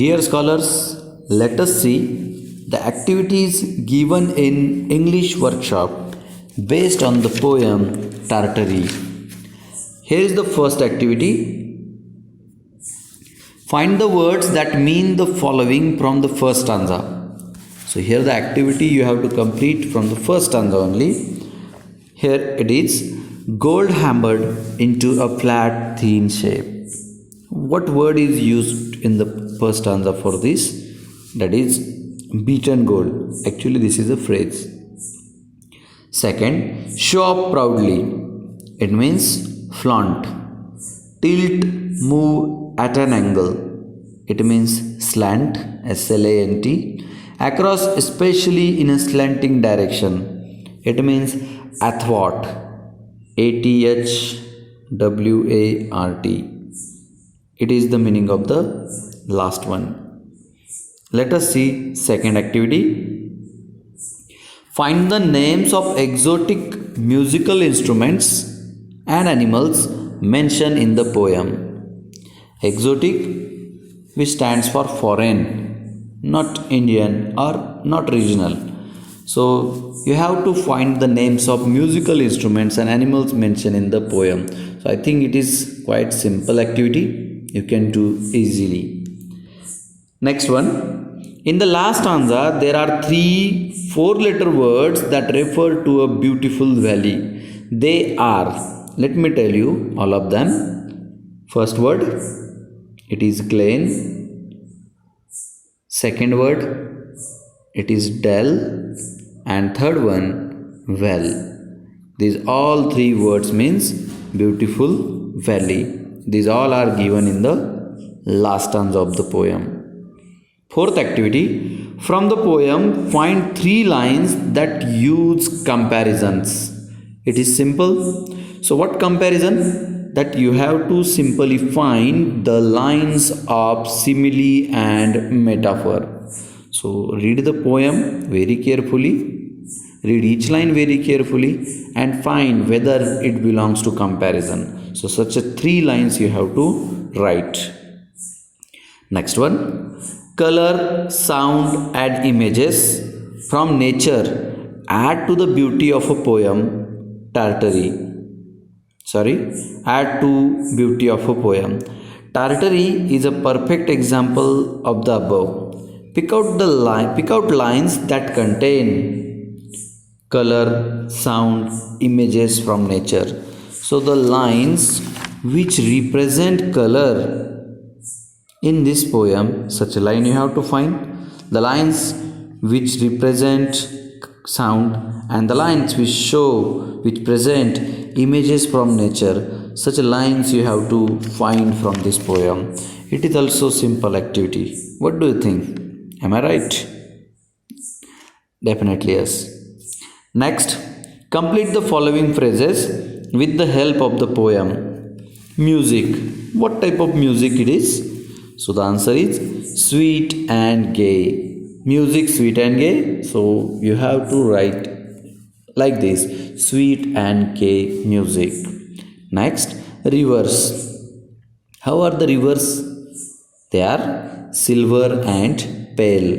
Dear scholars, let us see the activities given in English workshop based on the poem Tartary. Here is the first activity. Find the words that mean the following from the first stanza. So here the activity you have to complete from the first stanza only. Here it is: gold hammered into a flat thin shape. What word is used in the first stanza for this? That is beaten gold. Actually this is a phrase. Second, show up proudly. It means flaunt. Tilt, move at an angle. It means slant, S-L-A-N-T. Across, especially in a slanting direction. It means athwart, A-T-H-W-A-R-T. It is the meaning of the last one. Let us see second activity. Find the names of exotic musical instruments and animals mentioned in the poem. Exotic, which stands for foreign, not Indian or not regional. So you have to find the names of musical instruments and animals mentioned in the poem. So I think it is quite simple activity. You can do easily. Next one. In the last stanza, there are 3 4-letter words that refer to a beautiful valley. They are, let me tell you all of them. First word, it is glen. Second word, it is dell. And third one, well. These all 3 words means beautiful valley. These all are given in the last stanza of the poem. Fourth activity, from the poem, find 3 lines that use comparisons. It is simple. So what comparison? That you have to simply find the lines of simile and metaphor. So read the poem very carefully, read each line very carefully and find whether it belongs to comparison. So such a 3 lines you have to write. Next one, color, sound and images from nature add to the beauty of a poem Tartary. Add to beauty of a poem. Tartary is a perfect example of the above. Pick out lines that contain color, sound, images from nature. So the lines which represent color in this poem, such a line you have to find. The lines which represent sound and the lines which present images from nature, such a lines you have to find from this poem. It is also simple activity. What do you think? Am I right? Definitely yes. Next, complete the following phrases with the help of the poem. Music. What type of music it is? So the answer is sweet and gay. Music sweet and gay. So you have to write like this: sweet and gay music. Next, rivers. How are the rivers? They are silver and pale.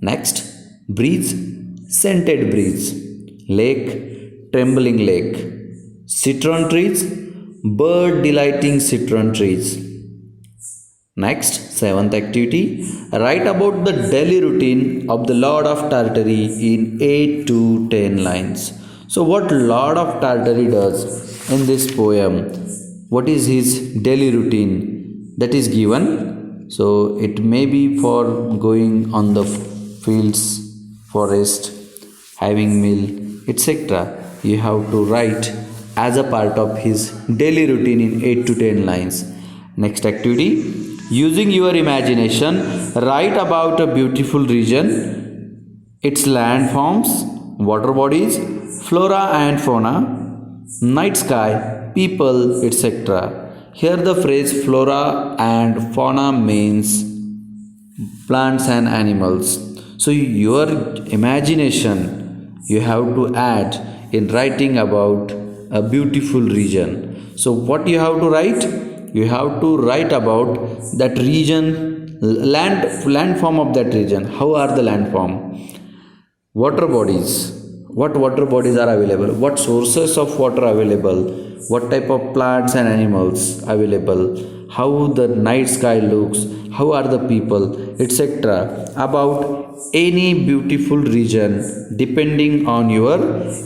Next, breeze, scented breeze. Lake, trembling lake. Citron trees, bird delighting citron trees. Next, 7th activity, write about the daily routine of the Lord of Tartary in 8 to 10 lines. So what Lord of Tartary does in this poem? What is his daily routine that is given? So it may be for going on the fields, forest, having meal, etc. You have to write as a part of his daily routine in 8 to 10 lines. Next activity, using your imagination, write about a beautiful region, its landforms, water bodies, flora and fauna, night sky, people, etc. Here the phrase flora and fauna means plants and animals. So your imagination you have to add in writing about a beautiful region. So what you have to write? You have to write about that region landform of that region. How are the landform? Water bodies. What water bodies are available? What sources of water available? What type of plants and animals available? How the night sky looks? How are the people, etc. About any beautiful region depending on your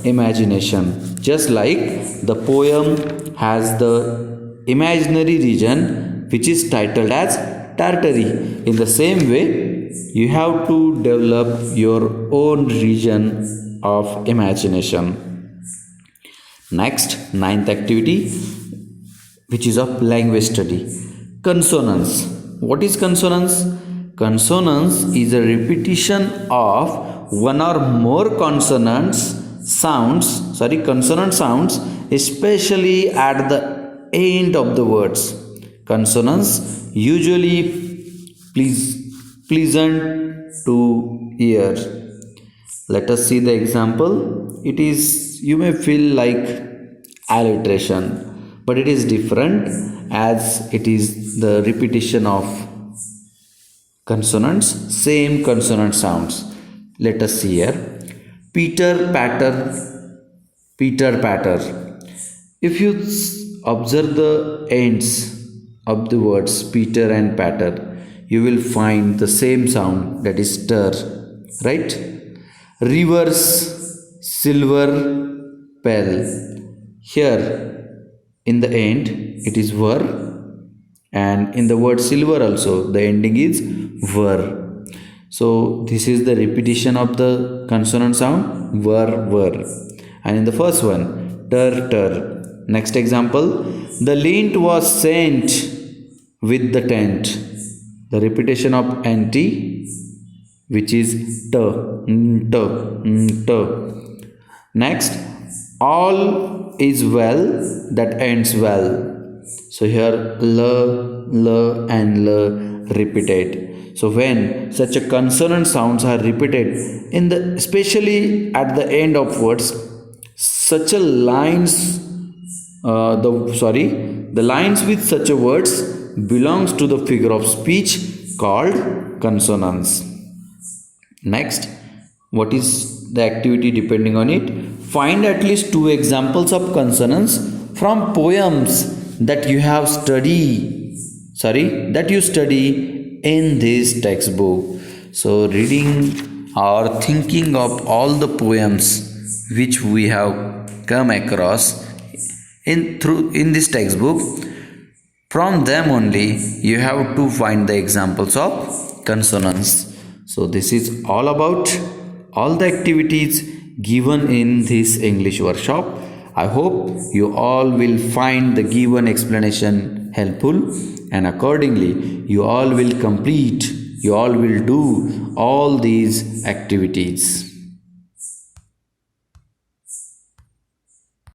imagination. Just like the poem has the imaginary region which is titled as Tartary. In the same way, you have to develop your own region of imagination. Next, ninth activity, which is of language study. Consonants. What is consonance? Consonance is a repetition of one or more consonant sounds, especially at the end of the words. Consonants usually pleasant to hear. Let us see the example. It is, you may feel like alliteration, but it is different as it is the repetition of consonants, same consonant sounds. Let us see here. Peter patter, Peter patter. If you observe the ends of the words Peter and patter, you will find the same sound, that is stir, right? Reverse, silver, pell. Here in the end it is ver, and in the word silver also the ending is ver. So this is the repetition of the consonant sound ver, ver. And in the first one, ter, ter. Next example, the lint was sent with the tent. The repetition of nt, which is t, t, t. Next, all is well that ends well. So here l and l repeated. So when such a consonant sounds are repeated in the, especially at the end of words, such a lines the lines with such a words belongs to the figure of speech called consonants. Next, what is the activity depending on it? Find at least 2 examples of consonants from poems that you have that you study in this textbook. So reading or thinking of all the poems which we have come across in this textbook, from them only you have to find the examples of consonants. So this is all about all the activities given in this English workshop. I hope you all will find the given explanation helpful, and accordingly you all will do all these activities.